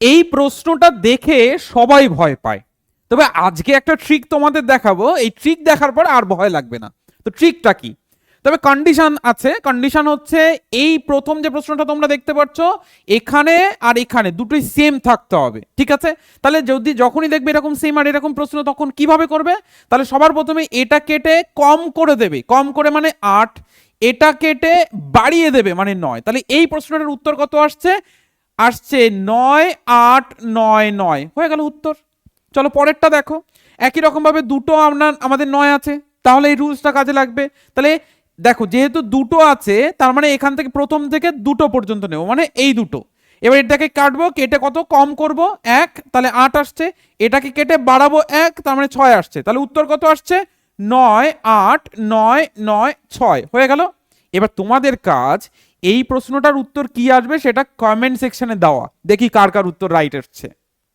এই প্রশ্নটা দেখে সবাই ভয় পায়, তবে আজকে একটা ট্রিক তোমাদের দেখাবো, এই ট্রিক দেখার পর আর ভয় লাগবে না। তো ট্রিকটা কি? তবে কন্ডিশন আছে, কন্ডিশন হচ্ছে এই প্রথম যে প্রশ্নটা তোমরা দেখতে পাচ্ছ এখানে আর এখানে দুটোই সেম থাকতে হবে, ঠিক আছে? তাহলে যদি যখনই দেখবে এরকম সেম আর এরকম প্রশ্ন তখন কিভাবে করবে? তাহলে সবার প্রথমে এটা কেটে কম করে দেবে, কম করে মানে 8, এটা কেটে বাড়িয়ে দেবে মানে 9। তাহলে এই প্রশ্নটার উত্তর কত আসছে? আসছে 9, 8, 9, 9 হয়ে গেল উত্তর। চলো পরেরটা দেখো। একই রকম ভাবে দুটো আমাদের 9 আছে, তাহলে এই রুলসটা কাজে লাগবে। তাহলে দেখো যেহেতু দুটো আছে তার মানে এখান থেকে প্রথম থেকে দুটো পর্যন্ত নেব, মানে এই দুটো। এবার এটাকে কাটবো, কেটে কত কম করব 1, তাহলে 8 আসছে। এটাকে কেটে বাড়াবো 1, তার মানে 6 আসছে। তাহলে উত্তর কত আসছে? 9, 8, 9, 9, 6 হয়ে গেল। এবার তোমাদের কাজ এই প্রশ্নটার উত্তর কি আসবে সেটা কমেন্ট সেকশনে দেওয়া, দেখি কার কার উত্তর রাইট আসছে।